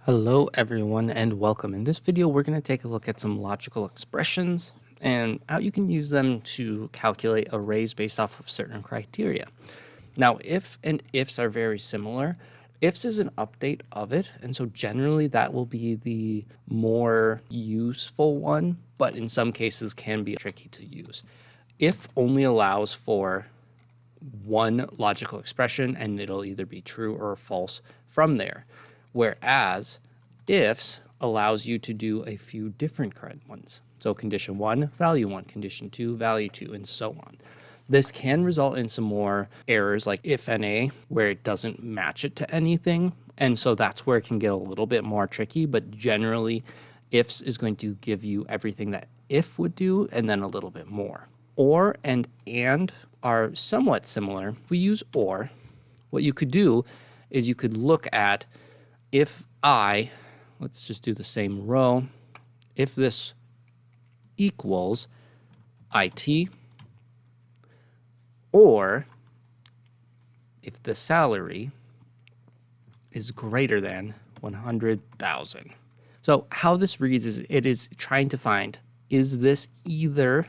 Hello everyone and welcome. In this video we're going to take a look at some logical expressions and how you can use them to calculate arrays based off of certain criteria. Now if and ifs are very similar. Ifs is an update of it, and so generally that will be the more useful one, but in some cases can be tricky to use. If only allows for one logical expression and it'll either be true or false from there. Whereas ifs allows you to do a few different ones. So condition 1, value 1, condition 2, value 2, and so on. This can result in some more errors like if NA, where it doesn't match it to anything. And so that's where it can get a little bit more tricky, but generally ifs is going to give you everything that if would do and then a little bit more. Or and are somewhat similar. If we use or, what you could do is you could look at if let's just do the same row, if this equals IT, or if the salary is greater than 100,000. So how this reads is it is trying to find, is this either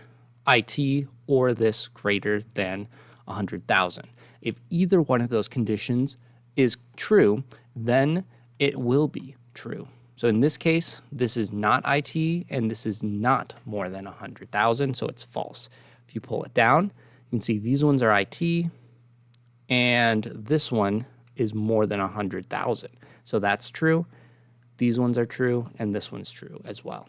IT or this greater than 100,000? If either one of those conditions is true, then it will be true. So in this case, this is not IT and this is not more than 100,000, so it's false. If you pull it down, you can see these ones are IT and this one is more than 100,000. So that's true. These ones are true and this one's true as well.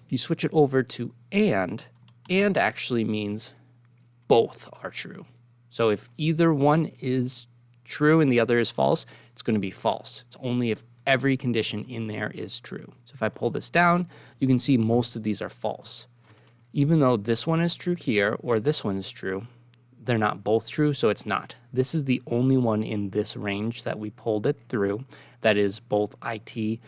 If you switch it over to and actually means both are true. So if either one is true and the other is false, it's going to be false. It's only if every condition in there is true. So if I pull this down, you can see most of these are false. Even though this one is true here or this one is true, they're not both true, so it's not. This is the only one in this range that we pulled it through that is both IT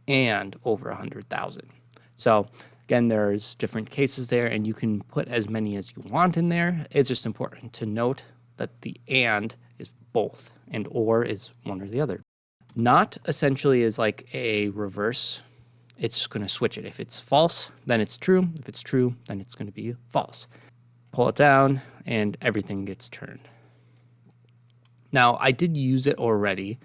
and over 100,000. So again, there's different cases there and you can put as many as you want in there. It's just important to note that the and is both and or is one or the other. Not essentially is like a reverse. It's just going to switch it. If it's false, then it's true. If it's true, then it's going to be false. Pull it down and everything gets turned. Now, I did use it already,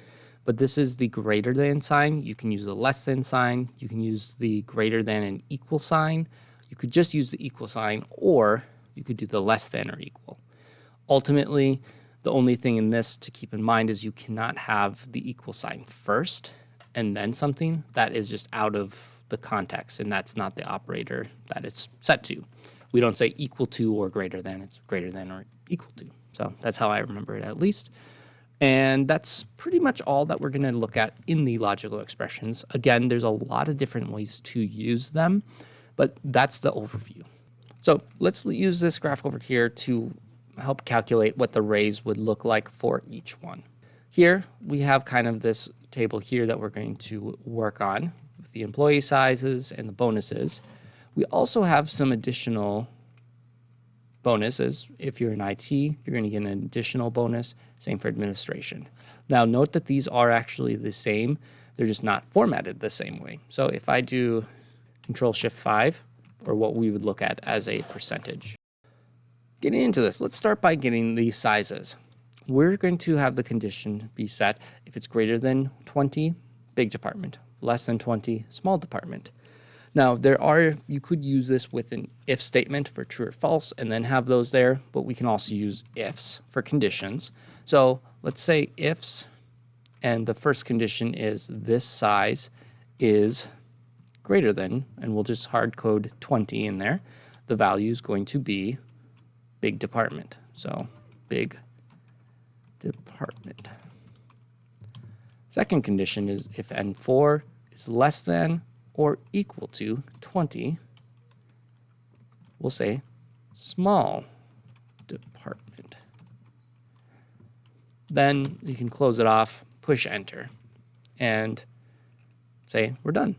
but this is the greater than sign. You can use the less than sign. You can use the greater than and equal sign. You could just use the equal sign, or you could do the less than or equal. Ultimately, the only thing in this to keep in mind is you cannot have the equal sign first and then something. That is just out of the context, and that's not the operator that it's set to. We don't say equal to or greater than, it's greater than or equal to. So that's how I remember it at least. And that's pretty much all that we're going to look at in the logical expressions. Again, there's a lot of different ways to use them, but that's the overview. So let's use this graph over here to help calculate what the arrays would look like for each one. Here we have kind of this table here that we're going to work on with the employee sizes and the bonuses. We also have some additional bonuses. If you're in IT, you're going to get an additional bonus. Same for administration. Now note that these are actually the same. They're just not formatted the same way. So if I do Control-Shift-5, or what we would look at as a percentage. Getting into this, let's start by getting the sizes. We're going to have the condition be set if it's greater than 20, big department, less than 20, small department. Now, you could use this with an if statement for true or false and then have those there, but we can also use ifs for conditions. So let's say ifs, and the first condition is this size is greater than, and we'll just hard code 20 in there. The value is going to be big department. So big department. Second condition is if N4 is less than or equal to 20, we'll say small department. Then you can close it off, push enter, and say we're done.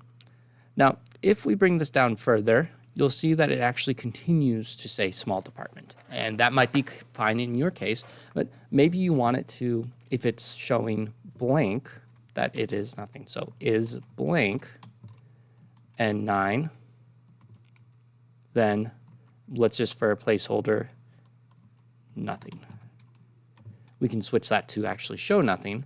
Now, if we bring this down further, you'll see that it actually continues to say small department. And that might be fine in your case, but maybe you want it to, if it's showing blank, that it is nothing. So is blank and 9, then let's just for a placeholder, nothing. We can switch that to actually show nothing,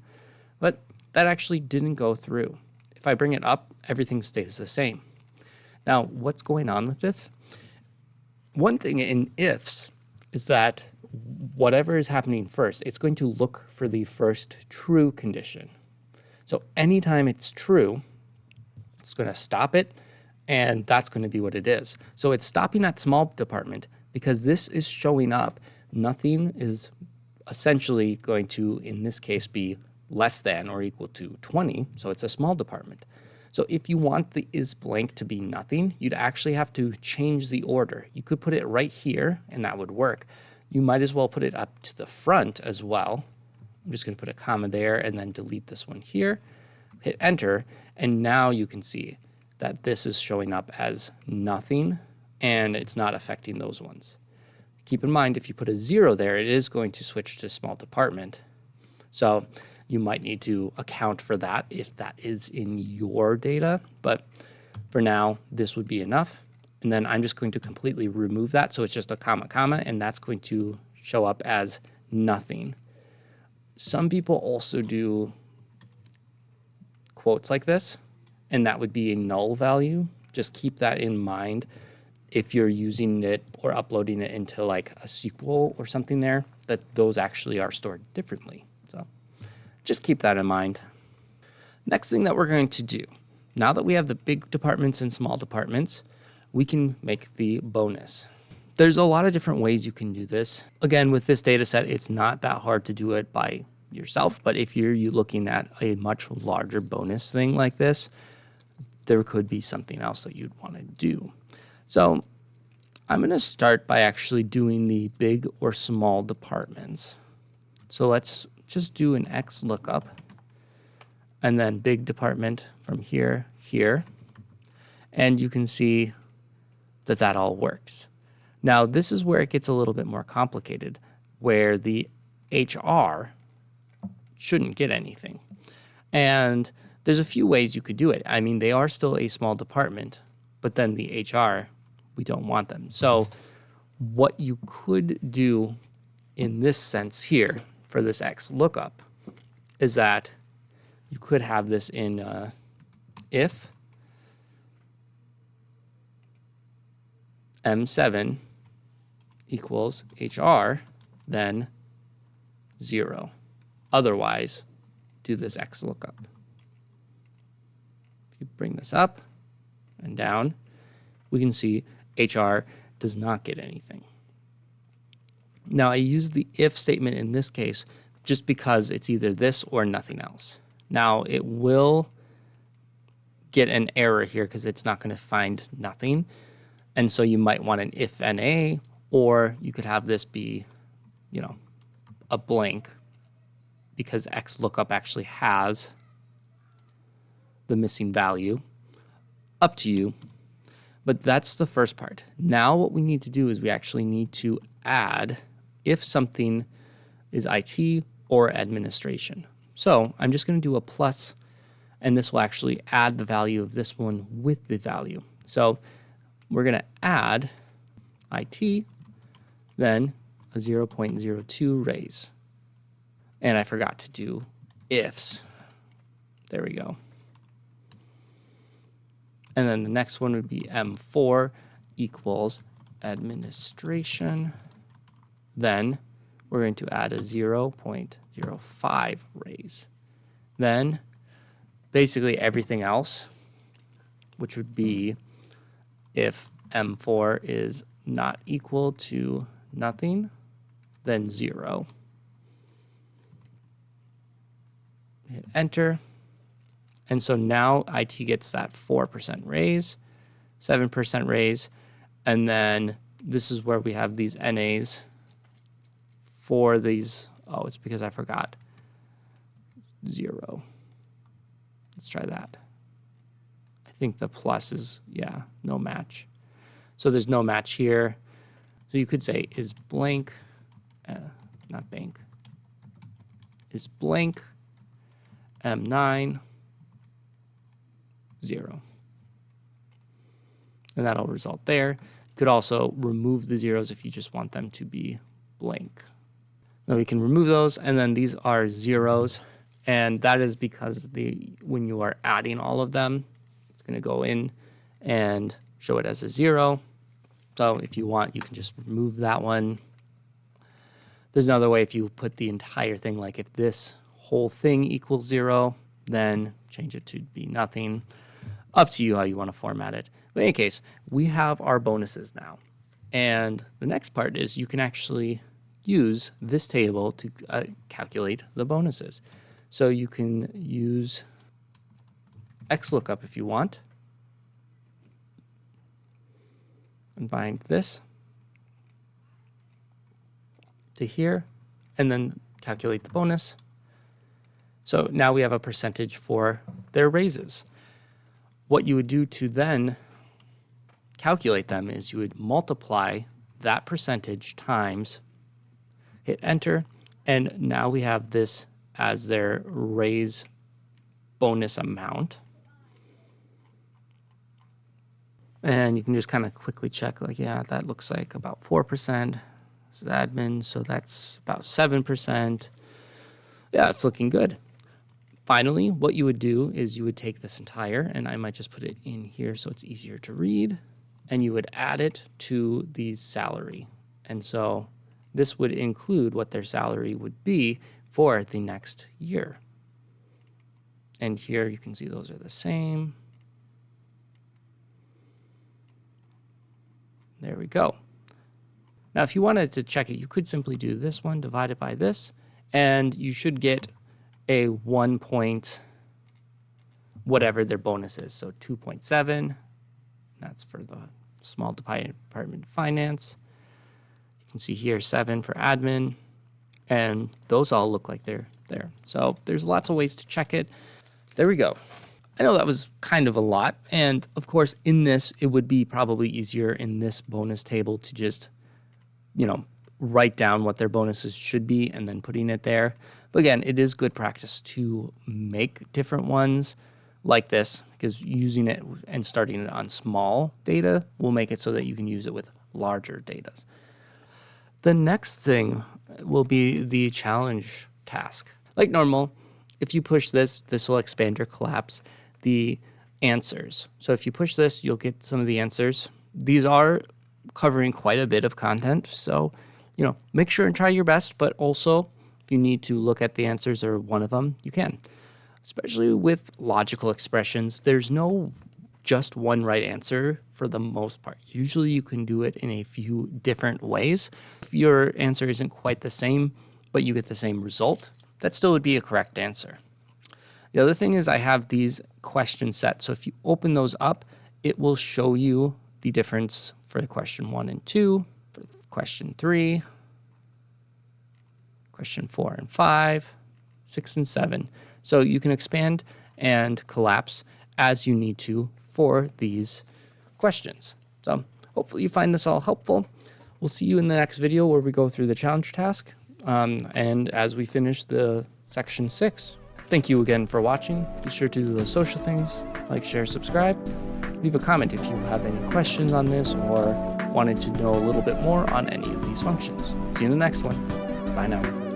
but that actually didn't go through. If I bring it up, everything stays the same. Now, what's going on with this? One thing in ifs is that whatever is happening first, it's going to look for the first true condition. So anytime it's true, it's going to stop it, and that's going to be what it is. So it's stopping at small department because this is showing up. Nothing is essentially going to, in this case, be less than or equal to 20. So it's a small department. So if you want the is blank to be nothing, you'd actually have to change the order. You could put it right here, and that would work. You might as well put it up to the front as well. I'm just going to put a comma there and then delete this one here. Hit enter, and now you can see that this is showing up as nothing, and it's not affecting those ones. Keep in mind, if you put a 0 there, it is going to switch to small department. So you might need to account for that if that is in your data. But for now, this would be enough. And then I'm just going to completely remove that. So it's just a comma, comma, and that's going to show up as nothing. Some people also do quotes like this, and that would be a null value. Just keep that in mind if you're using it or uploading it into like a SQL or something there, that those actually are stored differently. So just keep that in mind. Next thing that we're going to do, now that we have the big departments and small departments, we can make the bonus. There's a lot of different ways you can do this. Again, with this data set, it's not that hard to do it by yourself, but if you're looking at a much larger bonus thing like this, there could be something else that you'd want to do. So I'm going to start by actually doing the big or small departments. So let's just do an X lookup and then big department from here, here. And you can see that that all works. Now, this is where it gets a little bit more complicated, where the HR shouldn't get anything. And there's a few ways you could do it. I mean, they are still a small department, but then the HR, we don't want them. So what you could do in this sense here for this X lookup is that you could have this in if M7 equals HR, then 0. Otherwise, do this X lookup. If you bring this up and down, we can see HR does not get anything. Now, I use the if statement in this case just because it's either this or nothing else. Now, it will get an error here because it's not going to find nothing. And so you might want an if NA, or you could have this be, you know, a blank because X lookup actually has the missing value. Up to you. But that's the first part. Now what we need to do is we actually need to add if something is IT or administration. So I'm just going to do a plus, and this will actually add the value of this one with the value. So we're going to add IT, then a 0.02 raise. And I forgot to do ifs. There we go. And then the next one would be M4 equals administration. Then we're going to add a 0.05 raise. Then basically everything else, which would be if M4 is not equal to nothing, then 0. Hit enter. And so now IT gets that 4% raise, 7% raise, and then this is where we have these NAs for these. Oh, it's because I forgot 0. Let's try that. I think the plus is, yeah, no match. So there's no match here. So you could say is blank, not bank, is blank, M9, 0. And that'll result there. You could also remove the zeros if you just want them to be blank. Now we can remove those, and then these are zeros, and that is because when you are adding all of them, it's going to go in and show it as a 0. So if you want, you can just remove that one. There's another way if you put the entire thing, like if this whole thing equals 0, then change it to be nothing. Up to you how you want to format it. But in any case, we have our bonuses now. And the next part is you can actually use this table to calculate the bonuses. So you can use XLOOKUP if you want. And bind this to here, and then calculate the bonus. So now we have a percentage for their raises. What you would do to then calculate them is you would multiply that percentage times, hit enter, and now we have this as their raise bonus amount. And you can just kind of quickly check, like, yeah, that looks like about 4%. This is admin, so that's about 7%. Yeah, it's looking good. Finally, what you would do is you would take this entire, and I might just put it in here so it's easier to read, and you would add it to the salary. And so this would include what their salary would be for the next year. And here you can see those are the same. There we go. Now, if you wanted to check it, you could simply do this one divided by this, and you should get a 1 point whatever their bonus is. So 2.7, that's for the small department finance. You can see here 7 for admin, and those all look like they're there. So there's lots of ways to check it. There we go. I know that was kind of a lot, and of course in this it would be probably easier in this bonus table to just, write down what their bonuses should be and then putting it there. But again, it is good practice to make different ones like this, because using it and starting it on small data will make it so that you can use it with larger data. The next thing will be the challenge task. Like normal, if you push this, this will expand or collapse the answers. So if you push this, you'll get some of the answers. These are covering quite a bit of content, so make sure and try your best, but also if you need to look at the answers or one of them, you can. Especially with logical expressions, there's no just one right answer for the most part. Usually you can do it in a few different ways. If your answer isn't quite the same, but you get the same result, that still would be a correct answer. The other thing is I have these question sets. So if you open those up, it will show you the difference for question 1 and 2, for question 3, question 4 and 5, 6 and 7. So you can expand and collapse as you need to for these questions. So hopefully you find this all helpful. We'll see you in the next video where we go through the challenge task and as we finish the section 6. Thank you again for watching. Be sure to do those social things, like, share, subscribe. Leave a comment if you have any questions on this or wanted to know a little bit more on any of these functions. See you in the next one. Bye now.